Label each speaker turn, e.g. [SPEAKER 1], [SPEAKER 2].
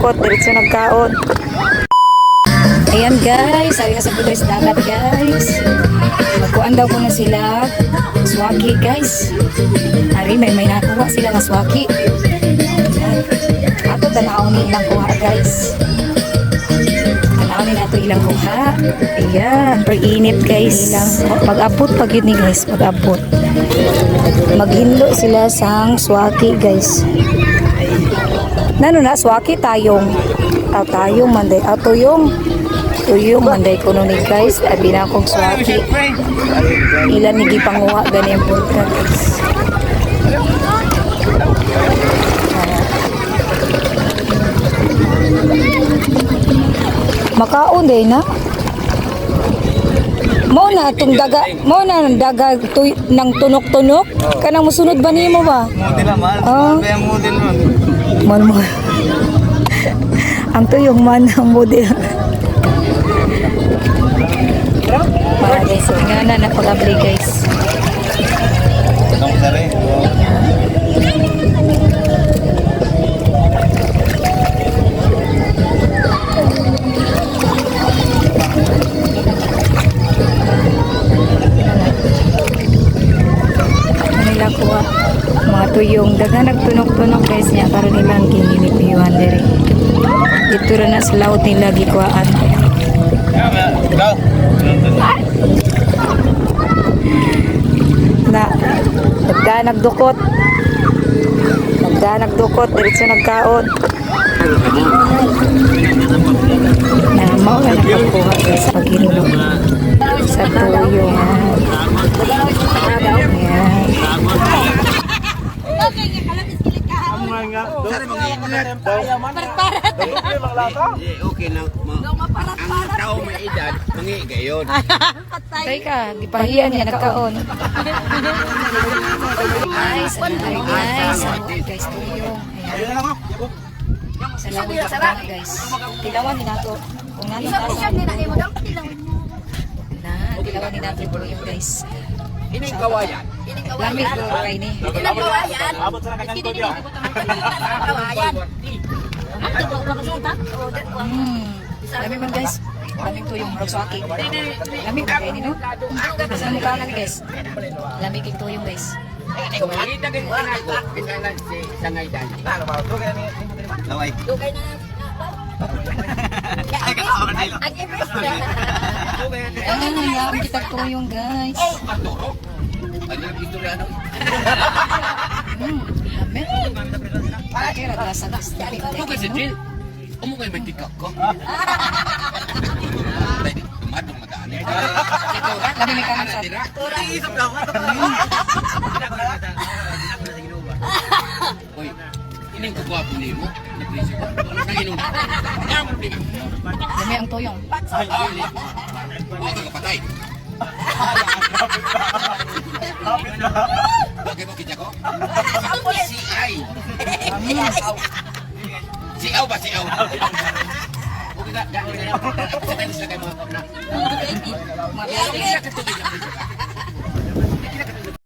[SPEAKER 1] dukot, diretso nagkaon. Ayan guys, ari na sa pulis dagat guys. Magkuan daw ko na sila swaki guys. Ari may nakuha sila na swaki. Ato tanawon nilang kuha guys. Tanawon nila ito ilang kuha. Ayan, per-init guys. Pag-abot pag yun ni guys, pag-abot. Maghinlo sila sang swaki guys. Nano na swaki tayong. Tayong manday. Tuyong manday ko nun ni guys. Abi na akong swaki. Ilan ni gipanguha ganyan po guys. Makaon day na. Mo na itong daga, mo na ng daga ng tunok-tunok. Kanang musunod ba nimo ba?
[SPEAKER 2] Model naman. Ang model mo.
[SPEAKER 1] Man mo. Ang tuyong man ang model. Para guys, so nga na pag-abli guys.
[SPEAKER 2] Ang sari.
[SPEAKER 1] Nila kuha mga tuyong daga nagtunok-tunok guys niya para nilang ginilipiyuhan diri. Dito rin na sa laut nila gikuhaan.
[SPEAKER 2] Go.
[SPEAKER 1] Na nagdukot diretso nagkaon na mao na nakakuha guys pag hinulog sa tuyong.
[SPEAKER 2] Okay na. Ang tao may edad, mangi gayon.
[SPEAKER 1] Patay ka, gipahiyan niya nagkaon. Guys, guys tuyong. Salamat ka guys. Tilawan ni nato. Kung nani tayo. Tilawan ni nato tuyong guys.
[SPEAKER 2] Ining kawayan.
[SPEAKER 1] Lamig ko kay ni.
[SPEAKER 3] Ilang kawayan?
[SPEAKER 2] Abot sa kanang studio.
[SPEAKER 3] Kawayan.
[SPEAKER 1] Lamig man guys. Lamig tuyong rogswaki. Lamig ka kay ni no? Sa mukha na ni guys. Lamig kay tuyong guys.
[SPEAKER 2] Kita kay ako, pingalan si Sangay Dan. Laway.
[SPEAKER 3] Dugay na. Ang ibig na.
[SPEAKER 1] Ayan na nga, kita tuyong guys.
[SPEAKER 2] Ano istorya ano?
[SPEAKER 1] Lamig. Kaya rasa guys.
[SPEAKER 2] Ako kasi Jill. Amo kay may tikak ko. Madong madaan.
[SPEAKER 1] Lamig may kanan sa.
[SPEAKER 2] Isip lang ako. Oy, ining kagwapo nimo. Naginom.
[SPEAKER 1] Lamig ang tuyong.
[SPEAKER 2] Huwag ka kapatay. Bakit mo kitya ko? Si Ay. Siaw ba siaw? Okay ka, dahil na. Sa tayo sila kayo mga. Mga